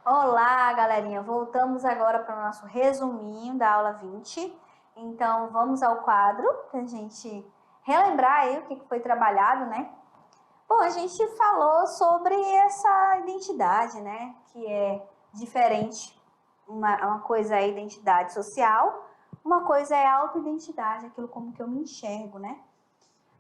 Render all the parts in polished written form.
Olá, galerinha! Voltamos agora para o nosso resuminho da aula 20. Então, vamos ao quadro para a gente relembrar aí o que foi trabalhado, né? Bom, a gente falou sobre essa identidade, né? Que é diferente. Uma coisa é identidade social, uma coisa é autoidentidade, aquilo como que eu me enxergo, né?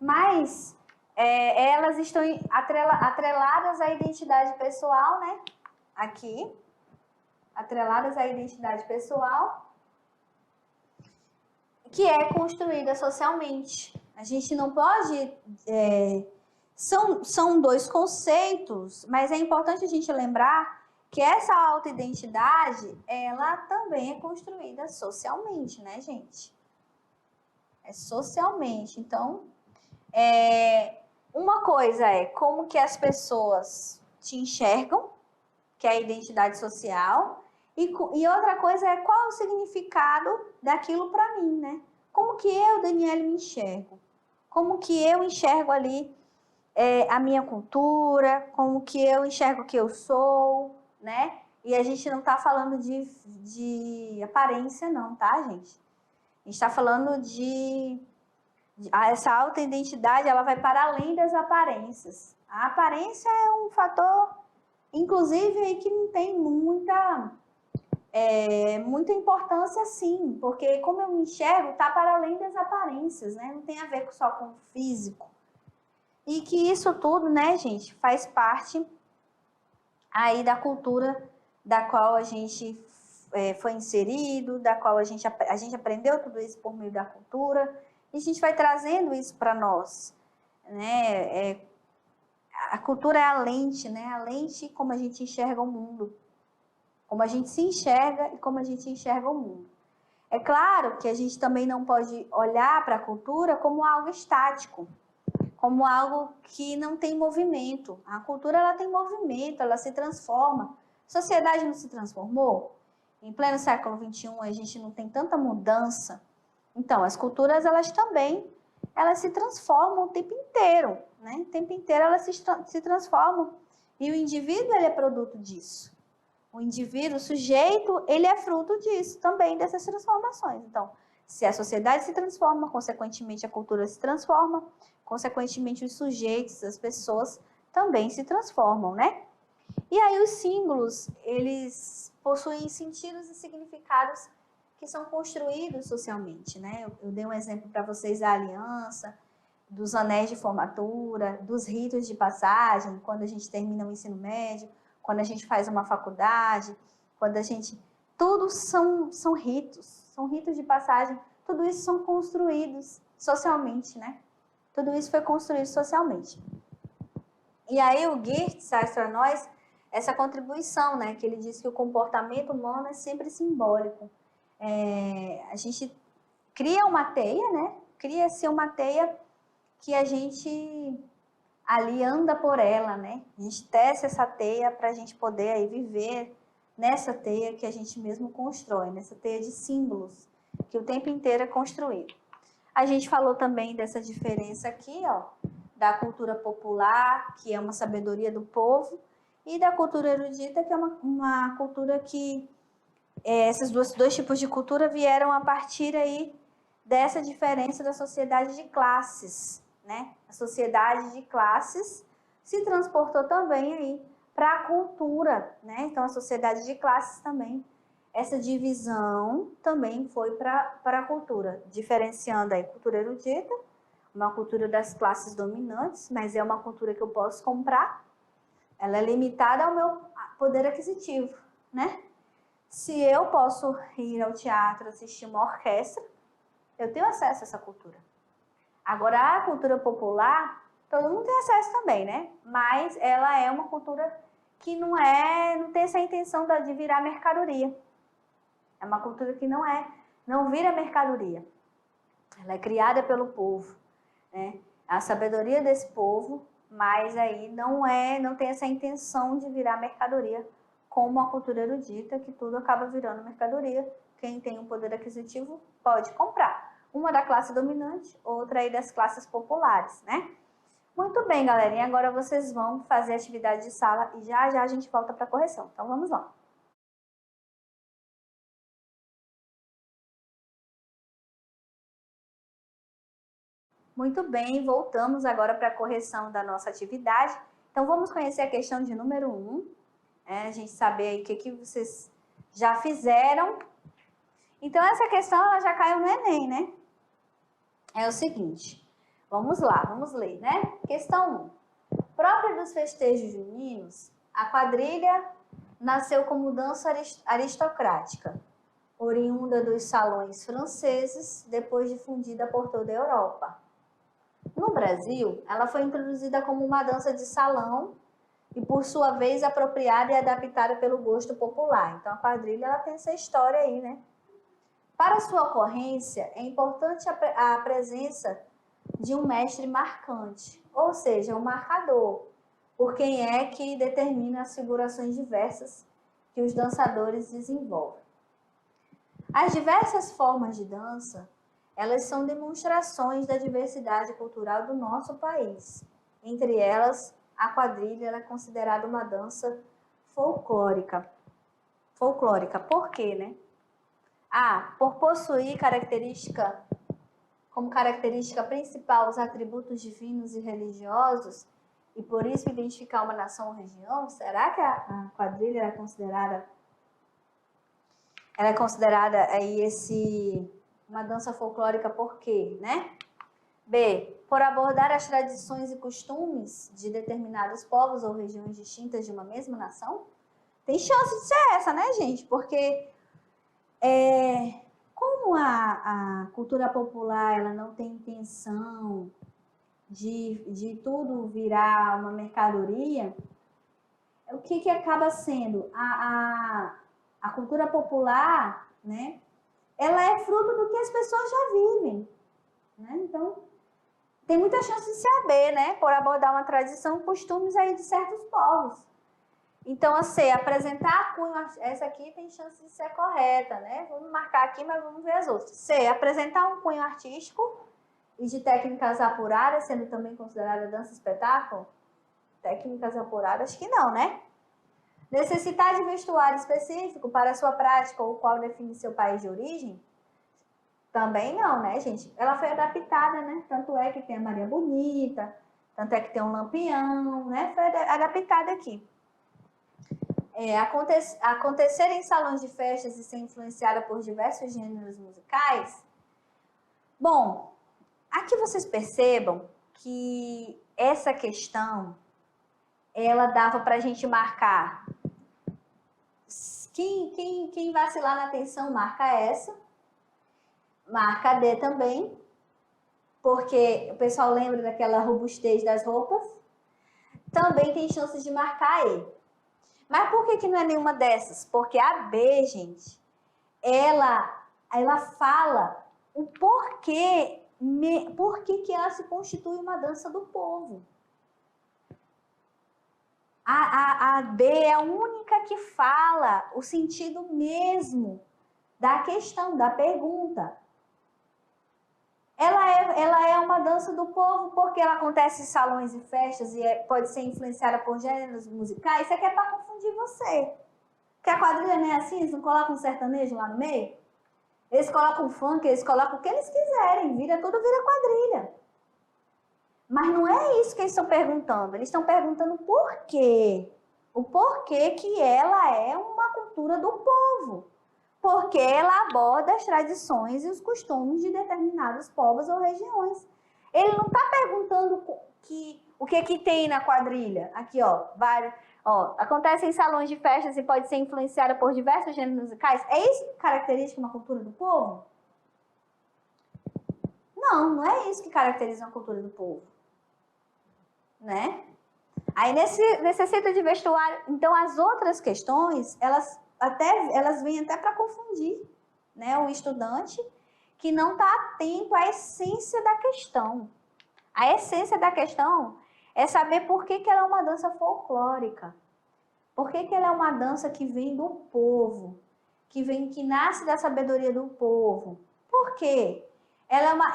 Mas elas estão atreladas à identidade pessoal, né? Aqui, atreladas à identidade pessoal, que é construída socialmente. A gente não pode... São dois conceitos, mas é importante a gente lembrar que essa autoidentidade, ela também é construída socialmente, né, gente? É socialmente. Então, uma coisa é como que as pessoas te enxergam, que é a identidade social, e outra coisa é qual o significado daquilo para mim, né? Como que eu, Daniele, me enxergo? Como que eu enxergo ali a minha cultura? Como que eu enxergo que eu sou, né? E a gente não está falando de aparência, não, tá, gente? A gente está falando essa autoidentidade, ela vai para além das aparências. A aparência é um fator, inclusive, aí que não tem muita importância, sim, porque como eu me enxergo, está para além das aparências, né? Não tem a ver só com o físico. E que isso tudo, né, gente, faz parte aí da cultura da qual a gente foi inserido, da qual a gente aprendeu tudo isso por meio da cultura, e a gente vai trazendo isso para nós, né? A cultura é a lente, né? A lente como a gente enxerga o mundo, como a gente se enxerga e como a gente enxerga o mundo. É claro que a gente também não pode olhar para a cultura como algo estático, como algo que não tem movimento. A cultura, ela tem movimento, ela se transforma. A sociedade não se transformou? Em pleno século XXI, a gente não tem tanta mudança. Então, as culturas, elas se transformam o tempo inteiro, né? O tempo inteiro elas se transformam. E o indivíduo, ele é produto disso. O indivíduo, o sujeito, ele é fruto disso também, dessas transformações. Então, se a sociedade se transforma, consequentemente a cultura se transforma, consequentemente os sujeitos, as pessoas também se transformam, né? E aí os símbolos, eles possuem sentidos e significados que são construídos socialmente, né? Eu dei um exemplo para vocês da aliança, dos anéis de formatura, dos ritos de passagem, quando a gente termina o ensino médio, quando a gente faz uma faculdade, quando a gente... Tudo são ritos de passagem, tudo isso são construídos socialmente, né? Tudo isso foi construído socialmente. E aí o Geertz traz para nós essa contribuição, né? Que ele diz que o comportamento humano é sempre simbólico. A gente cria uma teia, né? Cria-se uma teia que a gente ali anda por ela, né? A gente tece essa teia para a gente poder aí viver nessa teia que a gente mesmo constrói, nessa teia de símbolos, que o tempo inteiro é construído. A gente falou também dessa diferença aqui, ó, da cultura popular, que é uma sabedoria do povo, e da cultura erudita, que é uma cultura que... esses dois tipos de cultura vieram a partir aí dessa diferença da sociedade de classes, né? A sociedade de classes se transportou também aí para a cultura, né? Então, a sociedade de classes também, essa divisão também foi para a cultura, diferenciando aí cultura erudita, uma cultura das classes dominantes, mas é uma cultura que eu posso comprar, ela é limitada ao meu poder aquisitivo, né? Se eu posso ir ao teatro, assistir uma orquestra, eu tenho acesso a essa cultura. Agora, a cultura popular, todo mundo tem acesso também, né? Mas ela é uma cultura que não tem essa intenção de virar mercadoria. É uma cultura que não vira mercadoria. Ela é criada pelo povo, né? A sabedoria desse povo, mas aí não tem essa intenção de virar mercadoria, como a cultura erudita, que tudo acaba virando mercadoria. Quem tem um poder aquisitivo pode comprar. Uma da classe dominante, outra aí das classes populares, né? Muito bem, galerinha. Agora vocês vão fazer a atividade de sala e já já a gente volta para a correção. Então, vamos lá. Muito bem, voltamos agora para a correção da nossa atividade. Então, vamos conhecer a questão de número 1. A gente saber aí o que vocês já fizeram. Então, essa questão ela já caiu no Enem, né? É o seguinte, vamos lá, vamos ler, né? Questão 1. Própria dos festejos juninos, a quadrilha nasceu como dança aristocrática, oriunda dos salões franceses, depois difundida por toda a Europa. No Brasil, ela foi introduzida como uma dança de salão e, por sua vez, apropriada e adaptada pelo gosto popular. Então, a quadrilha ela tem essa história aí, né? Para sua ocorrência, é importante a presença de um mestre marcante, ou seja, um marcador, por quem é que determina as figurações diversas que os dançadores desenvolvem. As diversas formas de dança, elas são demonstrações da diversidade cultural do nosso país. Entre elas, a quadrilha é considerada uma dança folclórica. Folclórica, por quê, né? Por possuir como característica principal os atributos divinos e religiosos, e por isso identificar uma nação ou região. Será que a quadrilha é considerada aí uma dança folclórica por quê, né? B, por abordar as tradições e costumes de determinados povos ou regiões distintas de uma mesma nação? Tem chance de ser essa, né, gente? Porque como a cultura popular ela não tem intenção de tudo virar uma mercadoria, o que acaba sendo? A cultura popular, né? Ela é fruto do que as pessoas já vivem, né? Então, tem muita chance de ser a B, né? Por abordar uma tradição e costumes aí de certos povos. Então, a C, apresentar cunho, essa aqui tem chance de ser correta, né? Vamos marcar aqui, mas vamos ver as outras. C, apresentar um cunho artístico e de técnicas apuradas, sendo também considerada dança-espetáculo? Técnicas apuradas, acho que não, né? Necessitar de vestuário específico para sua prática ou qual define seu país de origem? Também não, né, gente? Ela foi adaptada, né? Tanto é que tem a Maria Bonita, tanto é que tem um Lampião, né? Foi adaptada aqui. Acontecer em salões de festas e ser influenciada por diversos gêneros musicais? Bom, aqui vocês percebam que essa questão, ela dava para a gente marcar. Quem vacilar na atenção, marca essa. Marca a D também, porque o pessoal lembra daquela robustez das roupas. Também tem chances de marcar E. Mas por que não é nenhuma dessas? Porque a B, gente, ela fala o porquê, por que ela se constitui uma dança do povo. A B é a única que fala o sentido mesmo da questão, da pergunta. Ela é uma dança do povo porque ela acontece em salões e festas e pode ser influenciada por gêneros musicais. Isso aqui é para confundir você. Porque a quadrilha não é assim, eles não colocam um sertanejo lá no meio? Eles colocam funk, eles colocam o que eles quiserem, tudo vira quadrilha. Mas não é isso que eles estão perguntando. Eles estão perguntando por quê. O porquê que ela é uma cultura do povo. Porque ela aborda as tradições e os costumes de determinados povos ou regiões. Ele não está perguntando o que tem na quadrilha. Aqui, ó, acontece em salões de festas e pode ser influenciada por diversos gêneros musicais. É isso que caracteriza uma cultura do povo? Não é isso que caracteriza uma cultura do povo. Né? Aí necessita de vestuário. Então, as outras questões, elas vêm até para confundir, né, o estudante que não está atento à essência da questão. A essência da questão é saber por que ela é uma dança folclórica. Por que ela é uma dança que vem do povo, que nasce da sabedoria do povo. Por quê?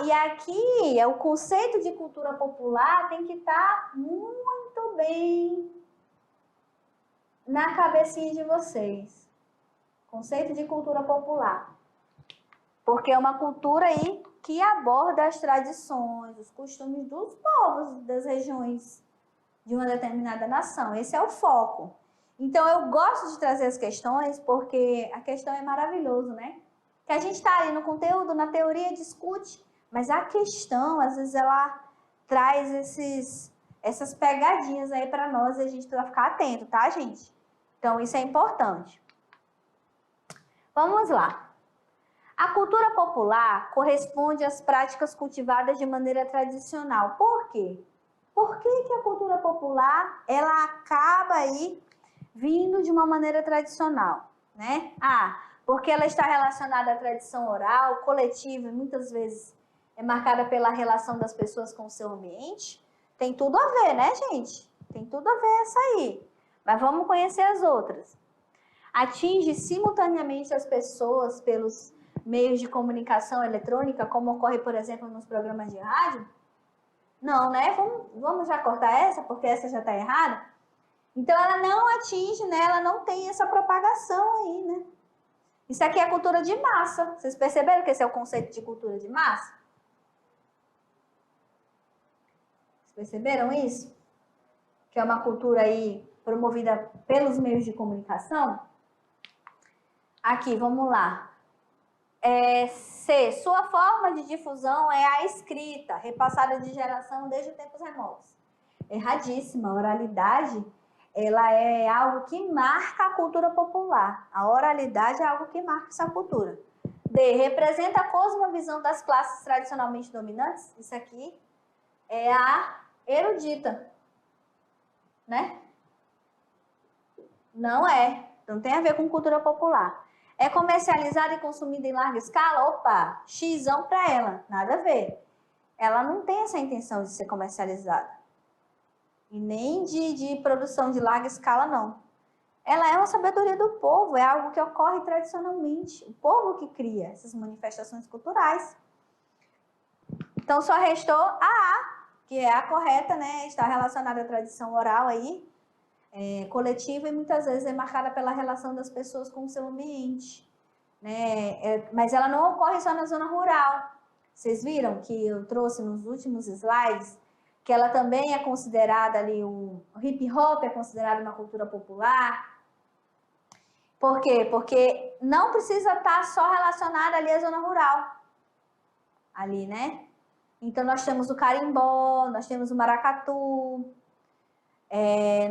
E aqui, o conceito de cultura popular tem que estar muito bem na cabecinha de vocês. Conceito de cultura popular. Porque é uma cultura aí que aborda as tradições, os costumes dos povos das regiões de uma determinada nação. Esse é o foco. Então, eu gosto de trazer as questões porque a questão é maravilhoso, né? Que a gente está ali no conteúdo, na teoria, discute, mas a questão, às vezes, ela traz essas pegadinhas aí para nós e a gente precisa ficar atento, tá, gente? Então, isso é importante. Vamos lá. A cultura popular corresponde às práticas cultivadas de maneira tradicional. Por quê? Por que a cultura popular, ela acaba aí vindo de uma maneira tradicional, né? Porque ela está relacionada à tradição oral, coletiva, e muitas vezes é marcada pela relação das pessoas com o seu ambiente. Tem tudo a ver, né, gente? Tem tudo a ver essa aí. Mas vamos conhecer as outras. Atinge simultaneamente as pessoas pelos meios de comunicação eletrônica, como ocorre, por exemplo, nos programas de rádio? Não, né? Vamos já cortar essa, porque essa já está errada. Então, ela não atinge, né? Ela não tem essa propagação aí, né? Isso aqui é cultura de massa. Vocês perceberam que esse é o conceito de cultura de massa? Vocês perceberam isso? Que é uma cultura aí promovida pelos meios de comunicação? Aqui, vamos lá. C. Sua forma de difusão é a escrita, repassada de geração desde tempos remotos. Erradíssima. A oralidade, ela é algo que marca a cultura popular. A oralidade é algo que marca essa cultura. D. Representa a cosmovisão das classes tradicionalmente dominantes. Isso aqui é a erudita, né? Não é. Não tem a ver com cultura popular. É comercializada e consumida em larga escala? Opa, xizão para ela, nada a ver. Ela não tem essa intenção de ser comercializada. E nem de produção de larga escala, não. Ela é uma sabedoria do povo, é algo que ocorre tradicionalmente. O povo que cria essas manifestações culturais. Então, só restou a A, que é a correta, né? Está relacionada à tradição oral aí, coletiva, e muitas vezes é marcada pela relação das pessoas com o seu ambiente, né? Mas ela não ocorre só na zona rural. Vocês viram que eu trouxe nos últimos slides que ela também é considerada ali, o hip hop é considerado uma cultura popular. Por quê? Porque não precisa estar só relacionada ali à zona rural. Ali, né? Então, nós temos o carimbó, nós temos o maracatu,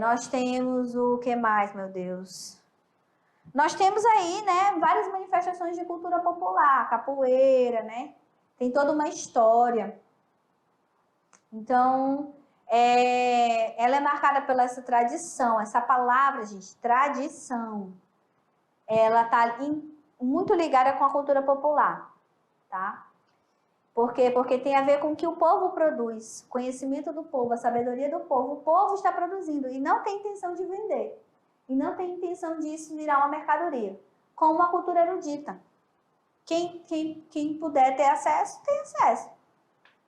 nós temos o que mais, meu Deus? Nós temos aí, né, várias manifestações de cultura popular, capoeira, né? Tem toda uma história. Então, ela é marcada pela essa tradição, essa palavra, gente, tradição. Ela está muito ligada com a cultura popular, tá? Por quê? Porque tem a ver com o que o povo produz, o conhecimento do povo, a sabedoria do povo. O povo está produzindo e não tem intenção de vender. E não tem intenção disso virar uma mercadoria, como a cultura erudita. Quem puder ter acesso, tem acesso.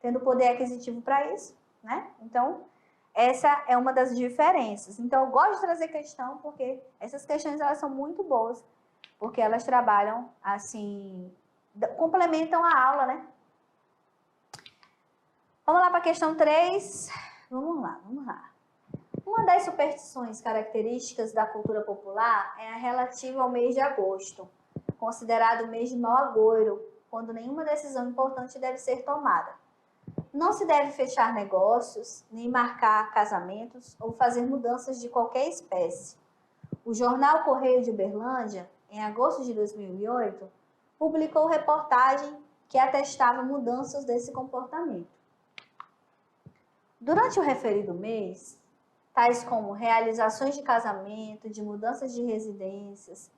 Tendo poder aquisitivo para isso, né? Então, essa é uma das diferenças. Então, eu gosto de trazer questão, porque essas questões, elas são muito boas, porque elas trabalham, assim, complementam a aula, né? Vamos lá para a questão 3. Vamos lá. Uma das superstições características da cultura popular é a relativa ao mês de agosto, considerado o mês de mau agouro, quando nenhuma decisão importante deve ser tomada. Não se deve fechar negócios, nem marcar casamentos ou fazer mudanças de qualquer espécie. O jornal Correio de Uberlândia, em agosto de 2008, publicou reportagem que atestava mudanças desse comportamento. Durante o referido mês, tais como realizações de casamento, de mudanças de residências,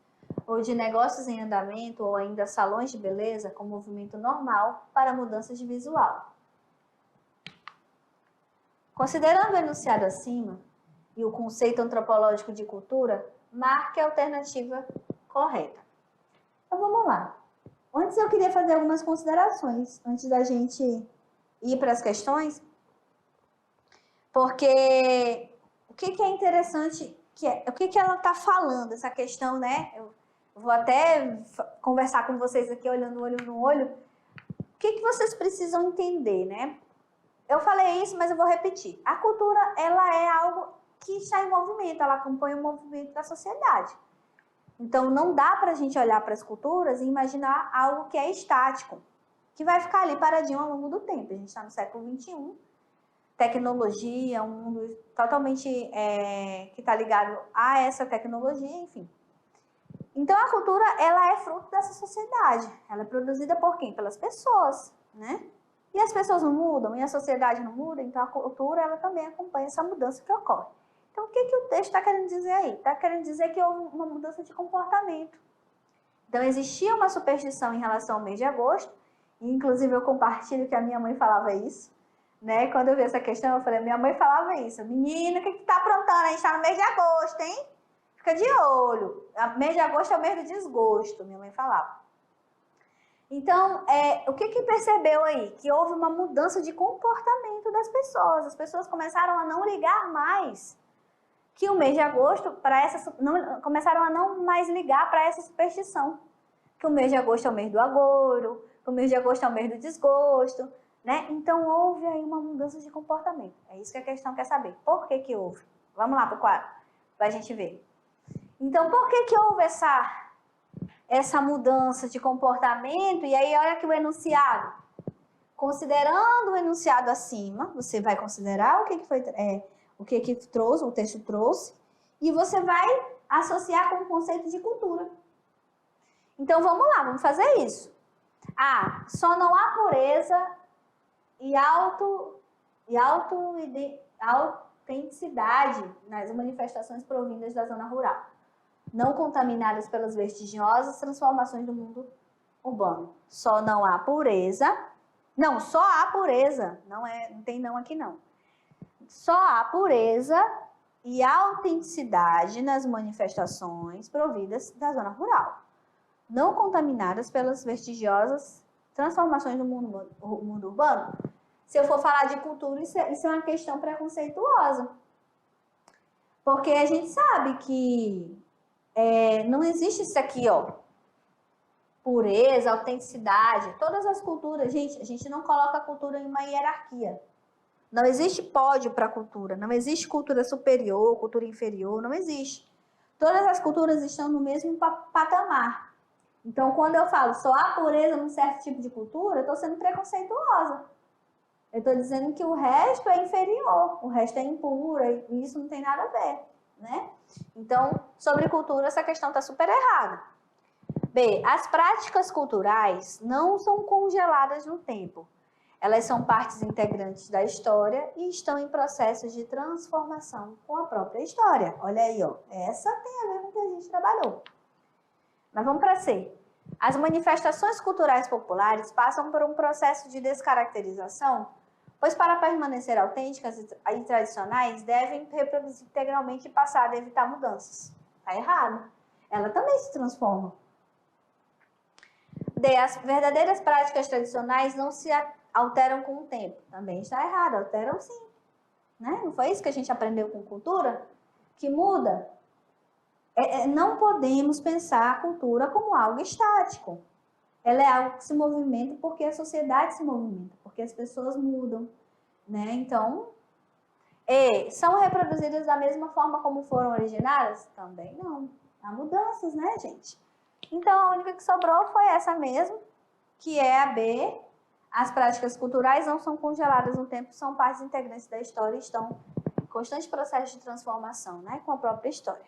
ou de negócios em andamento, ou ainda salões de beleza com movimento normal para mudanças de visual. Considerando o enunciado acima e o conceito antropológico de cultura, marque a alternativa correta. Então vamos lá. Antes eu queria fazer algumas considerações, antes da gente ir para as questões, porque o que é interessante, o que ela está falando, essa questão, né? Eu vou até conversar com vocês aqui, olhando olho no olho, o que vocês precisam entender, né? Eu falei isso, mas eu vou repetir. A cultura, ela é algo que está em movimento, ela acompanha o movimento da sociedade. Então, não dá para a gente olhar para as culturas e imaginar algo que é estático, que vai ficar ali paradinho ao longo do tempo. A gente está no século XXI, tecnologia, um mundo totalmente que está ligado a essa tecnologia, enfim. Então, a cultura, ela é fruto dessa sociedade. Ela é produzida por quem? Pelas pessoas, né? E as pessoas não mudam, e a sociedade não muda, então a cultura, ela também acompanha essa mudança que ocorre. Então, o que o texto está querendo dizer aí? Está querendo dizer que houve uma mudança de comportamento. Então, existia uma superstição em relação ao mês de agosto, e inclusive eu compartilho que a minha mãe falava isso, né? Quando eu vi essa questão, eu falei, minha mãe falava isso, menina, o que tá aprontando? A gente está no mês de agosto, hein? Fica de olho. O mês de agosto é o mês do desgosto, minha mãe falava. Então, o que percebeu aí? Que houve uma mudança de comportamento das pessoas. As pessoas começaram a não ligar mais que o mês de agosto, começaram a não mais ligar para essa superstição. Que o mês de agosto é o mês do agouro, que o mês de agosto é o mês do desgosto, né? Então, houve aí uma mudança de comportamento. É isso que a questão quer saber. Por que houve? Vamos lá para o quadro, para a gente ver. Então, por que houve essa mudança de comportamento? E aí, olha aqui o enunciado. Considerando o enunciado acima, você vai considerar o que trouxe, o texto trouxe, e você vai associar com o conceito de cultura. Então, vamos lá, vamos fazer isso. Só não há pureza e autenticidade nas manifestações provindas da zona rural, não contaminadas pelas vertiginosas transformações do mundo urbano. Só há pureza, não tem não aqui não. Só há pureza e autenticidade nas manifestações providas da zona rural, não contaminadas pelas vertiginosas transformações do mundo urbano. Se eu for falar de cultura, isso é uma questão preconceituosa. Porque a gente sabe que não existe isso aqui, ó. Pureza, autenticidade. Todas as culturas, a gente não coloca a cultura em uma hierarquia. Não existe pódio para a cultura. Não existe cultura superior, cultura inferior. Não existe. Todas as culturas estão no mesmo patamar. Então, quando eu falo só há pureza num certo tipo de cultura, eu estou sendo preconceituosa. Eu estou dizendo que o resto é inferior, o resto é impuro, e isso não tem nada a ver, né? Então, sobre cultura, essa questão está super errada. B, as práticas culturais não são congeladas no tempo. Elas são partes integrantes da história e estão em processos de transformação com a própria história. Olha aí, ó. Essa tem a ver com o que a gente trabalhou. Mas vamos para C. As manifestações culturais populares passam por um processo de descaracterização, pois para permanecer autênticas e tradicionais, devem reproduzir integralmente e passar a evitar mudanças. Está errado. Ela também se transforma. D. As verdadeiras práticas tradicionais não se alteram com o tempo. Também está errado. Alteram sim. Né? Não foi isso que a gente aprendeu com cultura? Que muda? Não podemos pensar a cultura como algo estático. Ela é algo que se movimenta porque a sociedade se movimenta, porque as pessoas mudam, né? Então, são reproduzidas da mesma forma como foram originadas? Também não. Há mudanças, né, gente? Então, a única que sobrou foi essa mesmo, que é a B. As práticas culturais não são congeladas no tempo, são partes integrantes da história e estão em constante processo de transformação, né, com a própria história.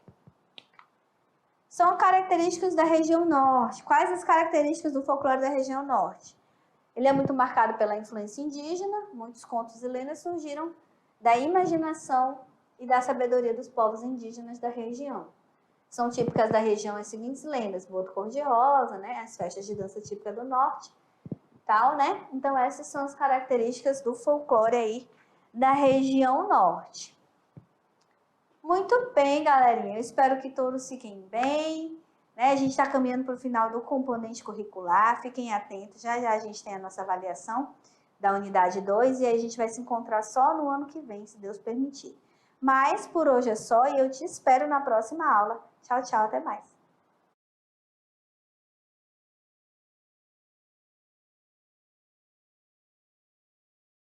São características da região norte. Quais as características do folclore da região norte? Ele é muito marcado pela influência indígena. Muitos contos e lendas surgiram da imaginação e da sabedoria dos povos indígenas da região. São típicas da região as seguintes lendas: boto cor-de-rosa, né? As festas de dança típica do norte, tal, né? Então, essas são as características do folclore aí da região norte. Muito bem, galerinha. Eu espero que todos fiquem bem, né? A gente está caminhando para o final do componente curricular. Fiquem atentos. Já já a gente tem a nossa avaliação da unidade 2 e aí a gente vai se encontrar só no ano que vem, se Deus permitir. Mas por hoje é só e eu te espero na próxima aula. Tchau, tchau. Até mais.